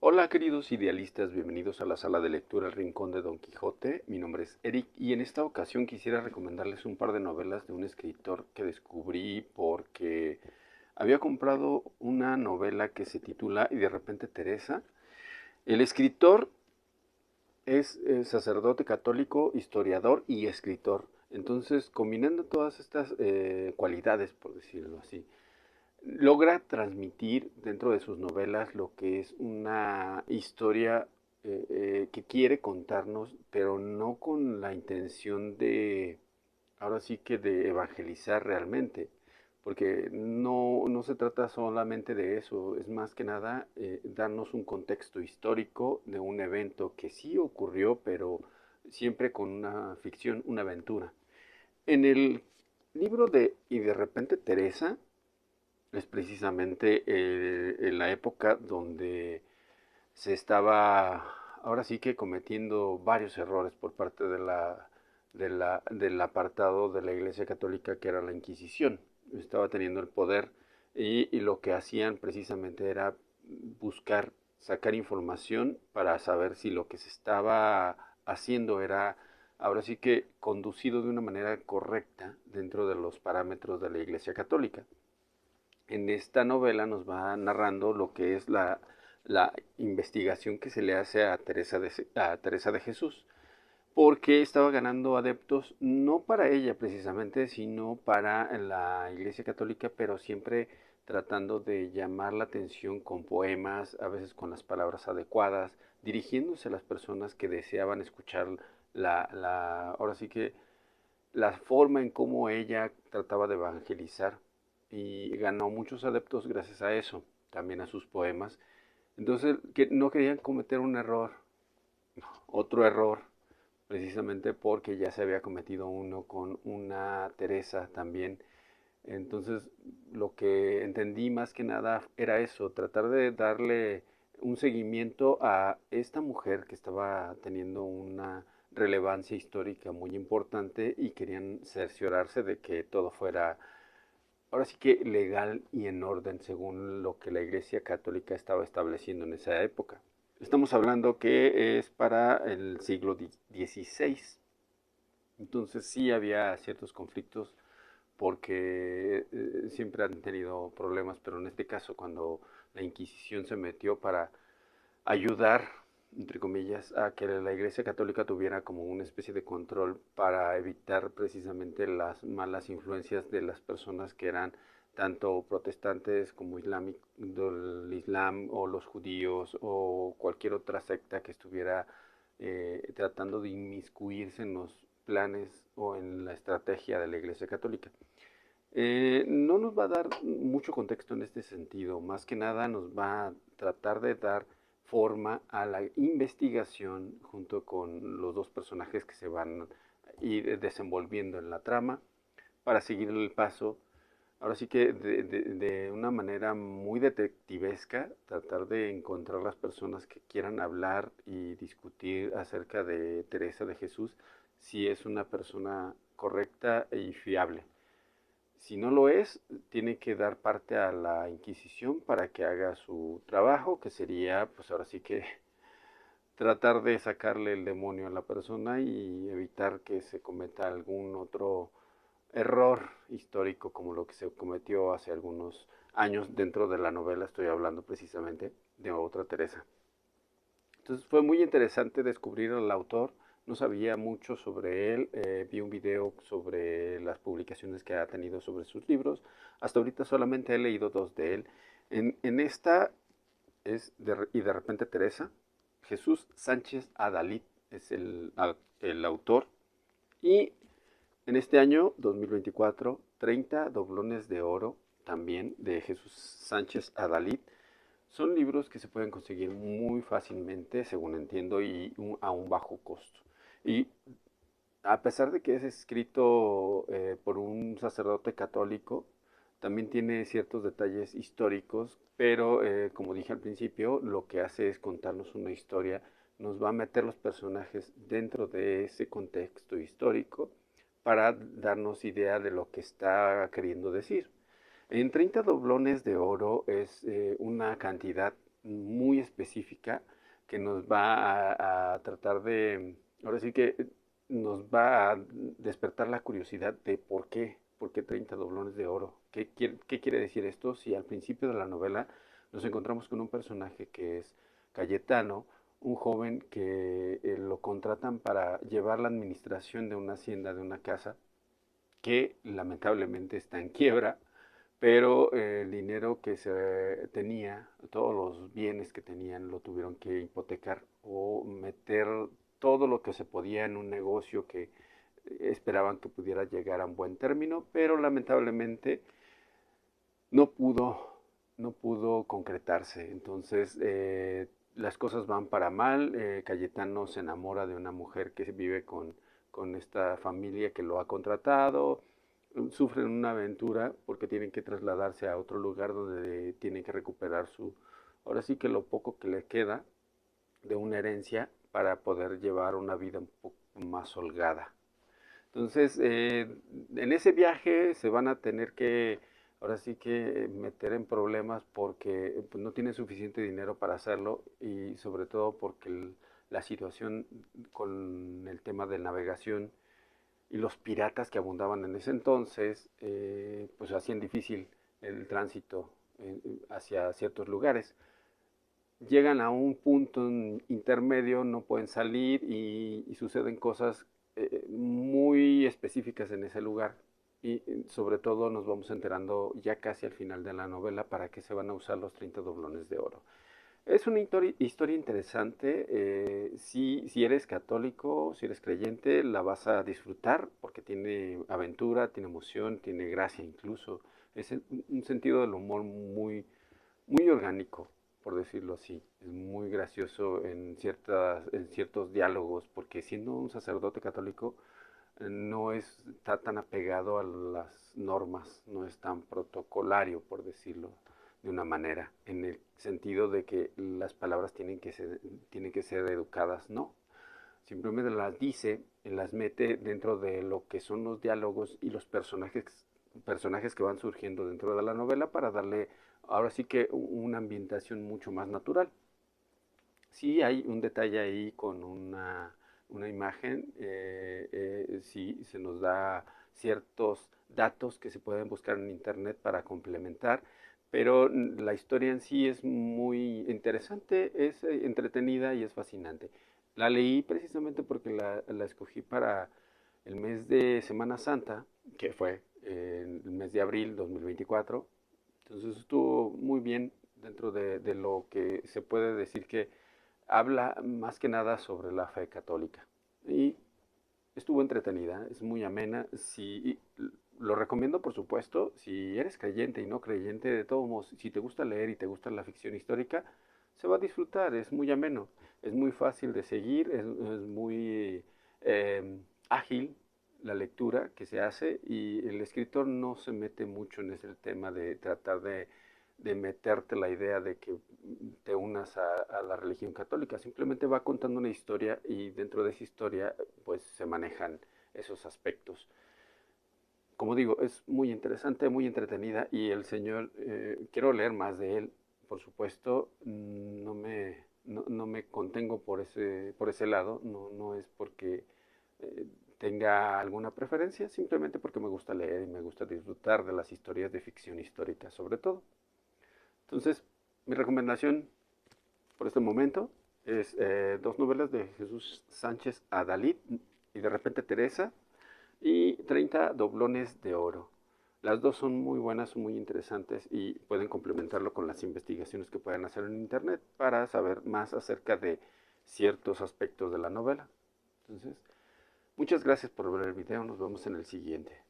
Hola queridos idealistas, bienvenidos a la sala de lectura El Rincón de Don Quijote. Mi nombre es Eric y en esta ocasión quisiera recomendarles un par de novelas de un escritor que descubrí porque había comprado una novela que se titula Y de repente Teresa. El escritor es sacerdote católico, historiador y escritor. Entonces, combinando todas estas cualidades, por decirlo así, logra transmitir dentro de sus novelas lo que es una historia que quiere contarnos, pero no con la intención de, ahora sí que de evangelizar realmente, porque no se trata solamente de eso, es más que nada darnos un contexto histórico de un evento que sí ocurrió, pero siempre con una ficción, una aventura. En el libro de Y de repente Teresa, es precisamente en la época donde se estaba ahora sí que cometiendo varios errores por parte del apartado de la Iglesia Católica que era la Inquisición. Estaba teniendo el poder y lo que hacían precisamente era buscar sacar información para saber si lo que se estaba haciendo era ahora sí que conducido de una manera correcta dentro de los parámetros de la Iglesia Católica. En esta novela nos va narrando lo que es la investigación que se le hace a Teresa de Jesús, porque estaba ganando adeptos no para ella precisamente, sino para la Iglesia Católica, pero siempre tratando de llamar la atención con poemas, a veces con las palabras adecuadas, dirigiéndose a las personas que deseaban escuchar ahora sí que la forma en cómo ella trataba de evangelizar y ganó muchos adeptos gracias a eso, también a sus poemas. Entonces, que no querían cometer un error, otro error, precisamente porque ya se había cometido uno con una Teresa también. Entonces, lo que entendí más que nada era eso, tratar de darle un seguimiento a esta mujer que estaba teniendo una relevancia histórica muy importante y querían cerciorarse de que todo fuera ahora sí que legal y en orden según lo que la Iglesia Católica estaba estableciendo en esa época. Estamos hablando que es para el siglo XVI. Entonces sí había ciertos conflictos porque siempre han tenido problemas, pero en este caso cuando la Inquisición se metió para ayudar, entre comillas, a que la Iglesia Católica tuviera como una especie de control para evitar precisamente las malas influencias de las personas que eran tanto protestantes como del Islam o los judíos o cualquier otra secta que estuviera tratando de inmiscuirse en los planes o en la estrategia de la Iglesia Católica. No nos va a dar mucho contexto en este sentido, más que nada nos va a tratar de dar forma a la investigación junto con los dos personajes que se van a ir desenvolviendo en la trama para seguir el paso. Ahora sí que de una manera muy detectivesca, tratar de encontrar las personas que quieran hablar y discutir acerca de Teresa de Jesús, si es una persona correcta y fiable. Si no lo es, tiene que dar parte a la Inquisición para que haga su trabajo, que sería, pues ahora sí que tratar de sacarle el demonio a la persona y evitar que se cometa algún otro error histórico como lo que se cometió hace algunos años dentro de la novela. Estoy hablando precisamente de otra Teresa. Entonces fue muy interesante descubrir al autor, no sabía mucho sobre él, vi un video sobre las publicaciones que ha tenido sobre sus libros, hasta ahorita solamente he leído dos de él. En esta Y de repente Teresa, Jesús Sánchez Adalid es el autor, y en este año 2024, 30 doblones de oro también de Jesús Sánchez Adalid. Son libros que se pueden conseguir muy fácilmente, según entiendo, y a un bajo costo. Y a pesar de que es escrito por un sacerdote católico, también tiene ciertos detalles históricos, pero como dije al principio, lo que hace es contarnos una historia, nos va a meter los personajes dentro de ese contexto histórico para darnos idea de lo que está queriendo decir. En 30 doblones de oro es una cantidad muy específica específica que nos va a tratar de, ahora sí que nos va a despertar la curiosidad de por qué 30 doblones de oro. Qué quiere decir esto? Si al principio de la novela nos encontramos con un personaje que es Cayetano, un joven que lo contratan para llevar la administración de una hacienda, de una casa, que lamentablemente está en quiebra, pero el dinero que se tenía, todos los bienes que tenían, lo tuvieron que hipotecar o meter todo lo que se podía en un negocio que esperaban que pudiera llegar a un buen término, pero lamentablemente no pudo, no pudo concretarse. Entonces, las cosas van para mal. Cayetano se enamora de una mujer que vive con esta familia que lo ha contratado. Sufren una aventura porque tienen que trasladarse a otro lugar donde tienen que recuperar ahora sí que lo poco que les queda de una herencia para poder llevar una vida un poco más holgada. Entonces, en ese viaje se van a tener que, ahora sí que meter en problemas porque pues, no tienen suficiente dinero para hacerlo y sobre todo porque la situación con el tema de navegación y los piratas que abundaban en ese entonces, pues hacían difícil el tránsito hacia ciertos lugares. Llegan a un punto intermedio, no pueden salir y suceden cosas muy específicas en ese lugar. Y sobre todo nos vamos enterando ya casi al final de la novela para qué se van a usar los 30 doblones de oro. Es una historia interesante. Si eres católico, si eres creyente, la vas a disfrutar porque tiene aventura, tiene emoción, tiene gracia incluso. Es un sentido del humor muy orgánico, por decirlo así. Es muy gracioso en ciertos diálogos porque siendo un sacerdote católico no está tan apegado a las normas, no es tan protocolario, por decirlo de una manera, en el sentido de que las palabras tienen que ser educadas, no. Simplemente las dice, las mete dentro de lo que son los diálogos y los personajes que van surgiendo dentro de la novela para darle ahora sí que una ambientación mucho más natural. Sí hay un detalle ahí con una imagen, sí se nos da ciertos datos que se pueden buscar en internet para complementar, pero la historia en sí es muy interesante, es entretenida y es fascinante. La leí precisamente porque la escogí para el mes de Semana Santa, que fue el mes de abril 2024. Entonces estuvo muy bien dentro de lo que se puede decir que habla más que nada sobre la fe católica. Y estuvo entretenida, es muy amena. Si, lo recomiendo, por supuesto, si eres creyente y no creyente, de todos modos, si te gusta leer y te gusta la ficción histórica, se va a disfrutar, es muy ameno, es muy fácil de seguir, es muy ágil la lectura que se hace y el escritor no se mete mucho en ese tema de tratar de meterte la idea de que te unas a la religión católica. Simplemente va contando una historia y dentro de esa historia pues se manejan esos aspectos. Como digo, es muy interesante, muy entretenida y el señor, quiero leer más de él, por supuesto, no me contengo por ese lado, no es porque eh, tenga alguna preferencia, simplemente porque me gusta leer y me gusta disfrutar de las historias de ficción histórica sobre todo. Entonces, mi recomendación por este momento es dos novelas de Jesús Sánchez Adalid y de repente Teresa y 30 doblones de oro. Las dos son muy buenas, son muy interesantes y pueden complementarlo con las investigaciones que puedan hacer en internet para saber más acerca de ciertos aspectos de la novela. Entonces, muchas gracias por ver el video, nos vemos en el siguiente.